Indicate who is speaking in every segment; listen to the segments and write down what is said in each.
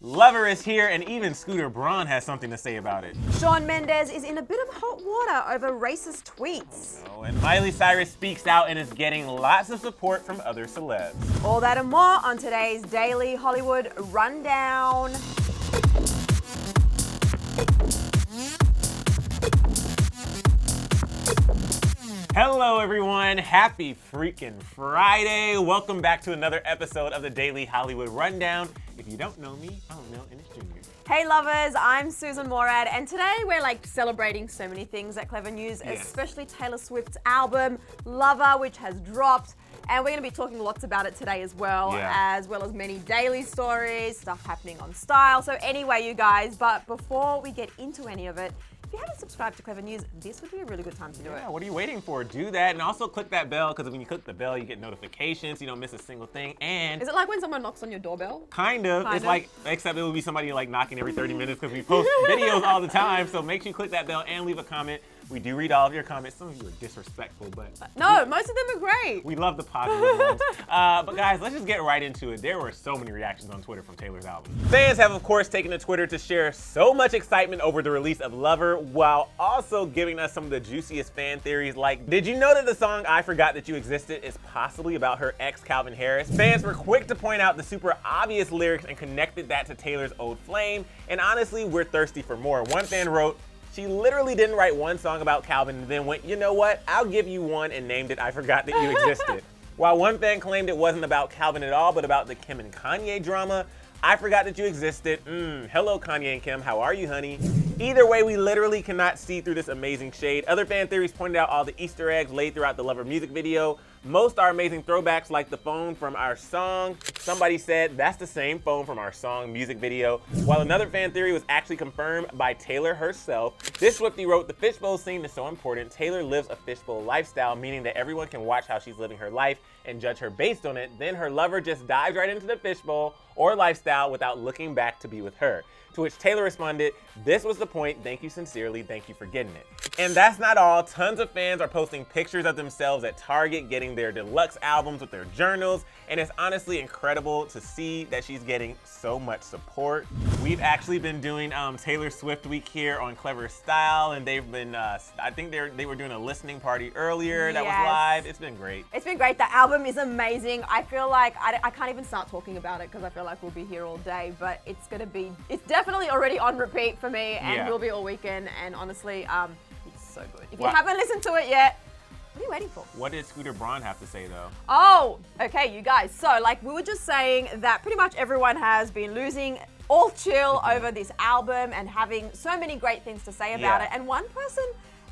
Speaker 1: Lover is here, and even Scooter Braun has something to say about it.
Speaker 2: Shawn Mendes is in a bit of hot water over racist tweets.
Speaker 1: Oh, and Miley Cyrus speaks out and is getting lots of support from other celebs.
Speaker 2: All that and more on today's Daily Hollywood Rundown.
Speaker 1: Hello everyone, happy freaking Friday. Welcome back to another episode of the Daily Hollywood Rundown. If you don't know me, I don't know, and it's Junior.
Speaker 2: Hey lovers, I'm Susan Morad, and today we're celebrating so many things at Clever News, especially Taylor Swift's album, Lover, which has dropped. And we're going to be talking lots about it today as well as many daily stories, stuff happening on Style. So anyway, you guys, but before we get into any of it, if you haven't subscribed to Clever News, this would be a really good time to do it.
Speaker 1: Yeah, what are you waiting for? Do that, and also click that bell, because when you click the bell, you get notifications, you don't miss a single thing, and...
Speaker 2: Is it like when someone knocks on your doorbell?
Speaker 1: Kind of. It's like, except it would be somebody knocking every 30 minutes, because we post videos all the time, so make sure you click that bell and leave a comment. We do read all of your comments. Some of you are disrespectful, but...
Speaker 2: No, most of them are great.
Speaker 1: We love the positive ones. But guys, let's just get right into it. There were so many reactions on Twitter from Taylor's album. Fans have, of course, taken to Twitter to share so much excitement over the release of Lover, while also giving us some of the juiciest fan theories like, did you know that the song I Forgot That You Existed is possibly about her ex, Calvin Harris? Fans were quick to point out the super obvious lyrics and connected that to Taylor's old flame, and honestly, we're thirsty for more. One fan wrote, she literally didn't write one song about Calvin and then went, you know what, I'll give you one, and named it I Forgot That You Existed. While one fan claimed it wasn't about Calvin at all, but about the Kim and Kanye drama, I Forgot That You Existed. Hello Kanye and Kim, how are you, honey? Either way, we literally cannot see through this amazing shade. Other fan theories pointed out all the Easter eggs laid throughout the Lover music video. Most are amazing throwbacks like the phone from our song. Somebody said that's the same phone from our song music video. While another fan theory was actually confirmed by Taylor herself. This Swiftie wrote, the fishbowl scene is so important. Taylor lives a fishbowl lifestyle, meaning that everyone can watch how she's living her life and judge her based on it. Then her lover just dives right into the fishbowl or lifestyle without looking back to be with her. To which Taylor responded, this was the point, thank you sincerely, thank you for getting it. And that's not all. Tons of fans are posting pictures of themselves at Target getting their deluxe albums with their journals, and it's honestly incredible to see that she's getting so much support. We've actually been doing Taylor Swift Week here on Clever Style, and they've been, I think they were doing a listening party earlier that was live. It's been great.
Speaker 2: It's been great. The album is amazing. I feel like, I can't even start talking about it because I feel like we'll be here all day, but it's definitely already on repeat for me, and will be all weekend, and honestly, it's so good. If you haven't listened to it yet, what are you waiting for?
Speaker 1: What did Scooter Braun have to say though?
Speaker 2: Oh, okay, you guys. So we were just saying that pretty much everyone has been losing all chill over this album and having so many great things to say about it. And one person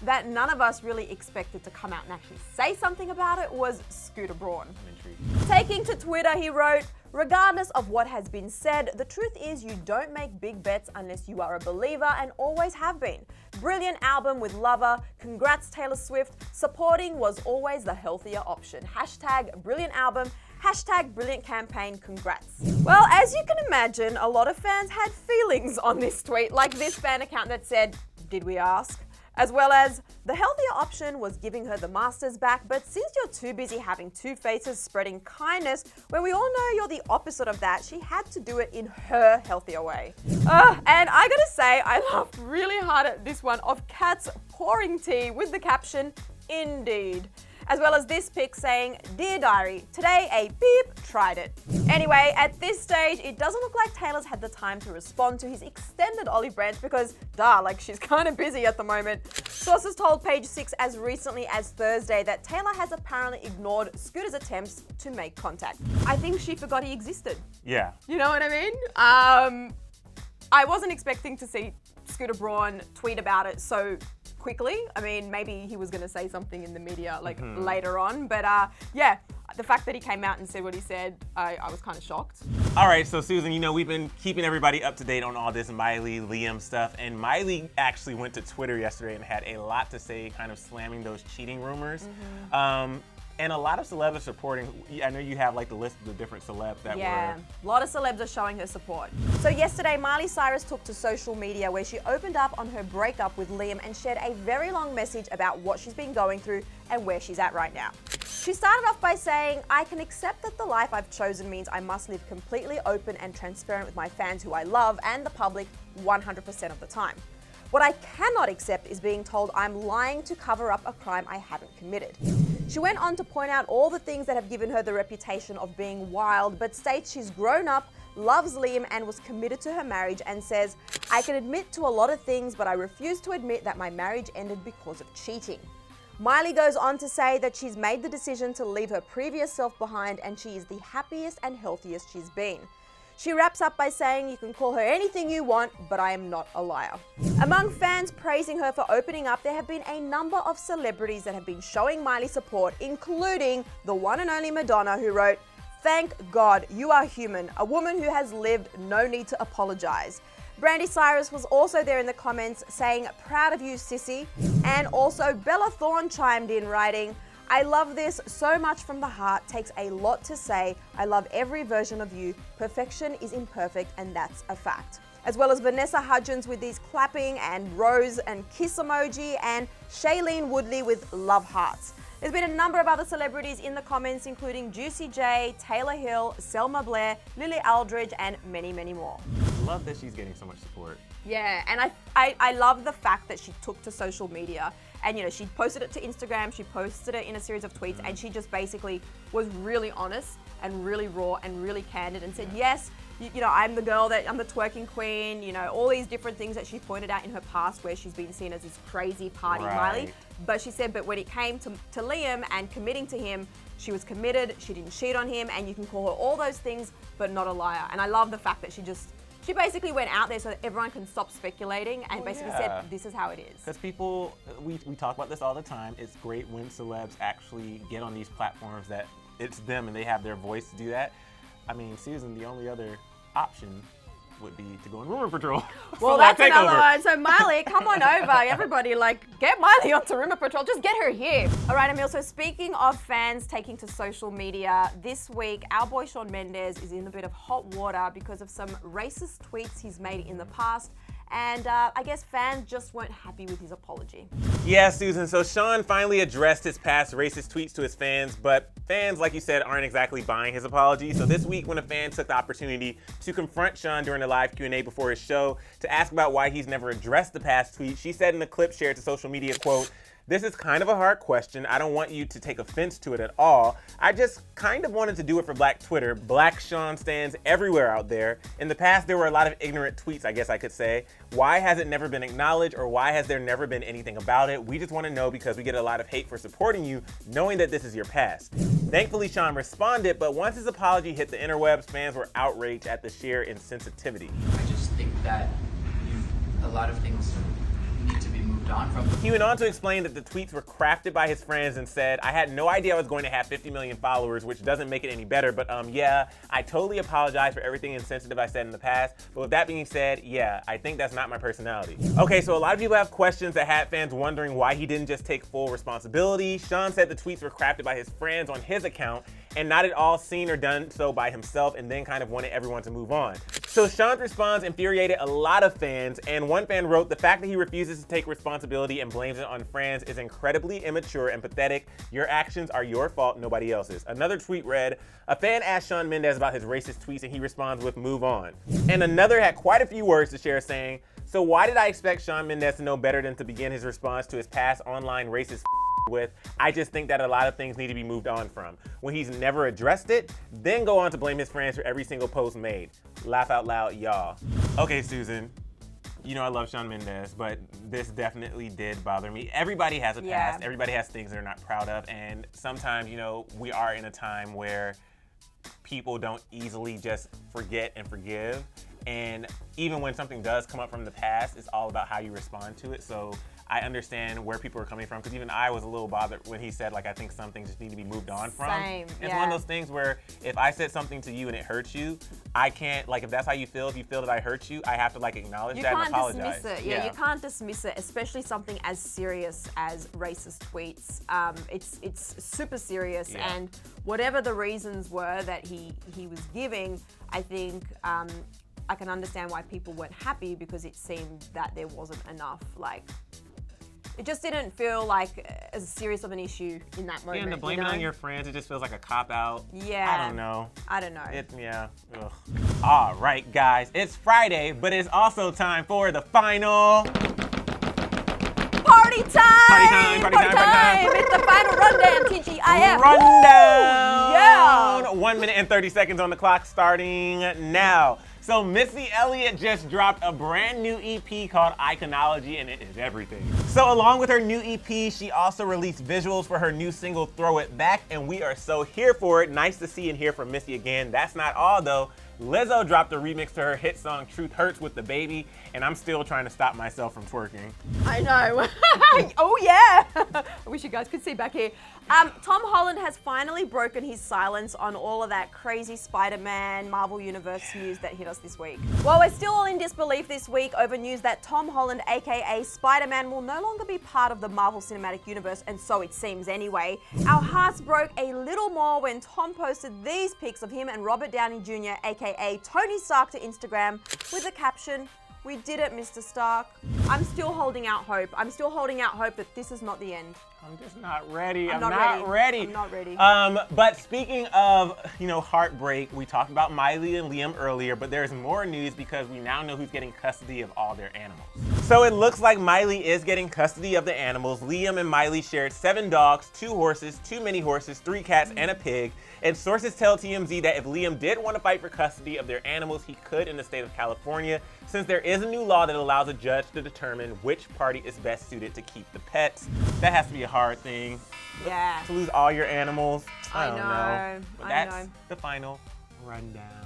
Speaker 2: that none of us really expected to come out and actually say something about it was Scooter Braun.
Speaker 1: I'm intrigued.
Speaker 2: Taking to Twitter, he wrote, regardless of what has been said, the truth is you don't make big bets unless you are a believer and always have been. Brilliant album with Lover. Congrats, Taylor Swift. Supporting was always the healthier option. Hashtag brilliant album. Hashtag brilliant campaign. Congrats. Well, as you can imagine, a lot of fans had feelings on this tweet, like this fan account that said, did we ask? As well as, the healthier option was giving her the masters back, but since you're too busy having two faces spreading kindness, when we all know you're the opposite of that, she had to do it in her healthier way. And I gotta say, I laughed really hard at this one of Kat's pouring tea with the caption, indeed. As well as this pic saying, Dear Diary, today a beep tried it. Anyway, at this stage, it doesn't look like Taylor's had the time to respond to his extended olive branch because, she's kind of busy at the moment. Sources told Page Six as recently as Thursday that Taylor has apparently ignored Scooter's attempts to make contact. I think she forgot he existed.
Speaker 1: Yeah.
Speaker 2: You know what I mean? I wasn't expecting to see Scooter Braun tweet about it so quickly. I mean, maybe he was going to say something in the media later on, but the fact that he came out and said what he said, I was kind of shocked.
Speaker 1: All right, so Susan, we've been keeping everybody up to date on all this Miley, Liam stuff, and Miley actually went to Twitter yesterday and had a lot to say, kind of slamming those cheating rumors. And a lot of celebs are supporting. I know you have like the list of the different celebs that
Speaker 2: Yeah,
Speaker 1: were.
Speaker 2: a lot of celebs are showing her support. So yesterday, Miley Cyrus took to social media where she opened up on her breakup with Liam and shared a very long message about what she's been going through and where she's at right now. She started off by saying, "I can accept that the life I've chosen means I must live completely open and transparent with my fans who I love and the public 100% of the time. What I cannot accept is being told I'm lying to cover up a crime I haven't committed." She went on to point out all the things that have given her the reputation of being wild, but states she's grown up, loves Liam, and was committed to her marriage, and says, "I can admit to a lot of things, but I refuse to admit that my marriage ended because of cheating." Miley goes on to say that she's made the decision to leave her previous self behind and she is the happiest and healthiest she's been. She wraps up by saying, "You can call her anything you want, but I am not a liar." Among fans praising her for opening up, there have been a number of celebrities that have been showing Miley support, including the one and only Madonna, who wrote, "Thank God you are human, a woman who has lived, no need to apologize." Brandy Cyrus was also there in the comments saying, "Proud of you, sissy." And also Bella Thorne chimed in writing, "I love this so much from the heart, takes a lot to say. I love every version of you. Perfection is imperfect and that's a fact." As well as Vanessa Hudgens with these clapping and rose and kiss emoji, and Shailene Woodley with love hearts. There's been a number of other celebrities in the comments, including Juicy J, Taylor Hill, Selma Blair, Lily Aldridge, and many, many more.
Speaker 1: Love that she's getting so much support.
Speaker 2: Yeah, and I love the fact that she took to social media and, you know, she posted it to Instagram, she posted it in a series of tweets, and she just basically was really honest and really raw and really candid and said, yes, you know, I'm the girl I'm the twerking queen, you know, all these different things that she pointed out in her past where she's been seen as this crazy party Miley. But she said, but when it came to Liam and committing to him, she was committed, she didn't cheat on him, and you can call her all those things, but not a liar. And I love the fact that she basically went out there so that everyone can stop speculating and basically said, this is how it is.
Speaker 1: Because people, we talk about this all the time. It's great when celebs actually get on these platforms that it's them and they have their voice to do that. I mean, Susan, the only other option would be to go on Rumor Patrol.
Speaker 2: Well, that's another one. So Miley, come on over. Everybody, get Miley onto Rumor Patrol. Just get her here. All right, Emil. So speaking of fans taking to social media, this week, our boy Shawn Mendes is in a bit of hot water because of some racist tweets he's made in the past. And I guess fans just weren't happy with his apology.
Speaker 1: Yeah, Susan. So Shawn finally addressed his past racist tweets to his fans, but fans, like you said, aren't exactly buying his apology. So this week, when a fan took the opportunity to confront Shawn during a live Q&A before his show to ask about why he's never addressed the past tweet, she said in a clip shared to social media, quote, "This is kind of a hard question. I don't want you to take offense to it at all. I just kind of wanted to do it for Black Twitter. Black Shawn stands everywhere out there. In the past, there were a lot of ignorant tweets, I guess I could say. Why has it never been acknowledged, or why has there never been anything about it? We just want to know because we get a lot of hate for supporting you, knowing that this is your past." Thankfully, Shawn responded, but once his apology hit the interwebs, fans were outraged at the sheer insensitivity.
Speaker 3: I just think that a lot of things need to be moved on from.
Speaker 1: He went on to explain that the tweets were crafted by his friends and said, "I had no idea I was going to have 50 million followers, which doesn't make it any better, but yeah, I totally apologize for everything insensitive I said in the past. But with that being said, yeah, I think that's not my personality." Okay, so a lot of people have questions that had fans wondering why he didn't just take full responsibility. Shawn said the tweets were crafted by his friends on his account and not at all seen or done so by himself, and then kind of wanted everyone to move on. So Shawn's response infuriated a lot of fans, and one fan wrote, "The fact that he refuses to take responsibility and blames it on friends is incredibly immature and pathetic. Your actions are your fault, nobody else's." Another tweet read, "A fan asked Shawn Mendes about his racist tweets and he responds with, 'Move on.'" And another had quite a few words to share saying, "So why did I expect Shawn Mendes to know better than to begin his response to his past online racist with, I just think that a lot of things need to be moved on from. When he's never addressed it, then go on to blame his friends for every single post made. Laugh out loud, y'all." Okay, Susan, you know I love Shawn Mendes, but this definitely did bother me. Everybody has a past. Everybody has things they're not proud of, and sometimes, you know, we are in a time where people don't easily just forget and forgive. And even when something does come up from the past, it's all about how you respond to it. So I understand where people are coming from, because even I was a little bothered when he said, like, I think some things just need to be moved on from.
Speaker 2: Same,
Speaker 1: It's
Speaker 2: yeah.
Speaker 1: one of those things where if I said something to you and it hurts you, I can't, like, if that's how you feel, if you feel that I hurt you, I have to, like, acknowledge
Speaker 2: You
Speaker 1: that and
Speaker 2: can't
Speaker 1: apologize.
Speaker 2: dismiss it. Yeah, you can't dismiss it, especially something as serious as racist tweets. It's super serious,
Speaker 1: Yeah.
Speaker 2: and whatever the reasons were that he was giving, I think I can understand why people weren't happy, because it seemed that there wasn't enough, like, it just didn't feel like as serious of an issue in that moment.
Speaker 1: Yeah, and to blame
Speaker 2: you
Speaker 1: it
Speaker 2: know?
Speaker 1: on your friends, it just feels like a cop-out.
Speaker 2: Yeah.
Speaker 1: I don't know.
Speaker 2: I don't know.
Speaker 1: Yeah. Ugh. All right, guys. It's Friday, but it's also time for the final.
Speaker 2: Party time!
Speaker 1: Party time.
Speaker 2: It's the final rundown, TGIF.
Speaker 1: Rundown!
Speaker 2: Yeah!
Speaker 1: 1 minute and 30 seconds on the clock starting now. So Missy Elliott just dropped a brand new EP called Iconology, and it is everything. So along with her new EP, she also released visuals for her new single, Throw It Back, and we are so here for it. Nice to see and hear from Missy again. That's not all though. Lizzo dropped a remix to her hit song Truth Hurts with DaBaby, and I'm still trying to stop myself from twerking.
Speaker 2: I know. Oh yeah. I wish you guys could see back here. Tom Holland has finally broken his silence on all of that crazy Spider-Man Marvel Universe news that hit us this week. Well, we're still all in disbelief this week over news that Tom Holland, aka Spider-Man, will no longer be part of the Marvel Cinematic Universe, and so it seems anyway. Our hearts broke a little more when Tom posted these pics of him and Robert Downey Jr., aka Tony Stark, to Instagram with the caption, "We did it, Mr. Stark." I'm still holding out hope. I'm still holding out hope that this is not the end.
Speaker 1: I'm just not ready.
Speaker 2: I'm
Speaker 1: not
Speaker 2: not
Speaker 1: ready.
Speaker 2: I'm not ready.
Speaker 1: But speaking of, heartbreak, we talked about Miley and Liam earlier, but there's more news because we now know who's getting custody of all their animals. So it looks like Miley is getting custody of the animals. Liam and Miley shared 7 dogs, 2 horses, 2 mini horses, 3 cats, and a pig. And sources tell TMZ that if Liam did want to fight for custody of their animals, he could in the state of California, since there is a new law that allows a judge to determine which party is best suited to keep the pets. That has to be a hard thing.
Speaker 2: Yeah.
Speaker 1: To lose all your animals. I don't know.
Speaker 2: know.
Speaker 1: But
Speaker 2: I
Speaker 1: that's
Speaker 2: know.
Speaker 1: the final rundown.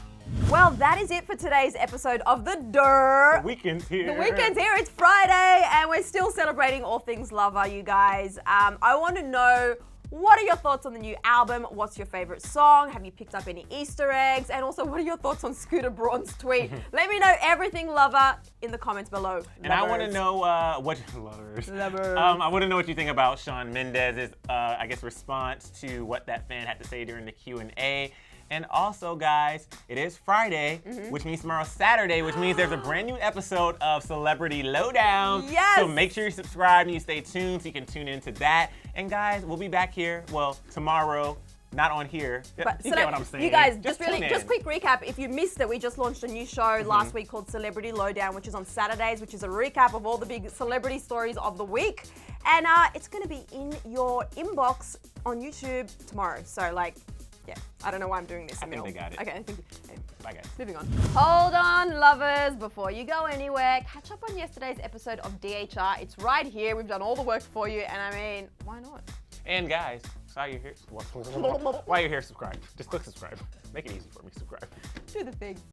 Speaker 2: Well, that is it for today's episode of The Durr.
Speaker 1: The weekend's here.
Speaker 2: The weekend's here, it's Friday, and we're still celebrating all things Lover, you guys. I want to know, what are your thoughts on the new album? What's your favorite song? Have you picked up any Easter eggs? And also, what are your thoughts on Scooter Braun's tweet? Let me know everything Lover in the comments below.
Speaker 1: And I want to
Speaker 2: Lovers.
Speaker 1: know what lovers.
Speaker 2: Lovers.
Speaker 1: I want to know what you think about Shawn Mendes's, response to what that fan had to say during the Q&A. And also, guys, it is Friday, which means tomorrow's Saturday, which means there's a brand new episode of Celebrity Lowdown.
Speaker 2: Yes!
Speaker 1: So make sure you subscribe and you stay tuned so you can tune into that. And guys, we'll be back here, well, tomorrow. Not on here.
Speaker 2: But
Speaker 1: you get what I'm saying.
Speaker 2: You guys,
Speaker 1: just
Speaker 2: just
Speaker 1: tune in.
Speaker 2: quick recap. If you missed it, we just launched a new show last week called Celebrity Lowdown, which is on Saturdays, which is a recap of all the big celebrity stories of the week. And it's going to be in your inbox on YouTube tomorrow. So, yeah, I don't know why I'm doing this.
Speaker 1: I think they got it.
Speaker 2: Okay, I think. Okay.
Speaker 1: Bye, guys.
Speaker 2: Moving on. Hold on, lovers, before you go anywhere, catch up on yesterday's episode of DHR. It's right here. We've done all the work for you, and I mean, why not?
Speaker 1: And guys, while you're here, subscribe. Just click subscribe. Make it easy for me, subscribe.
Speaker 2: Do the thing.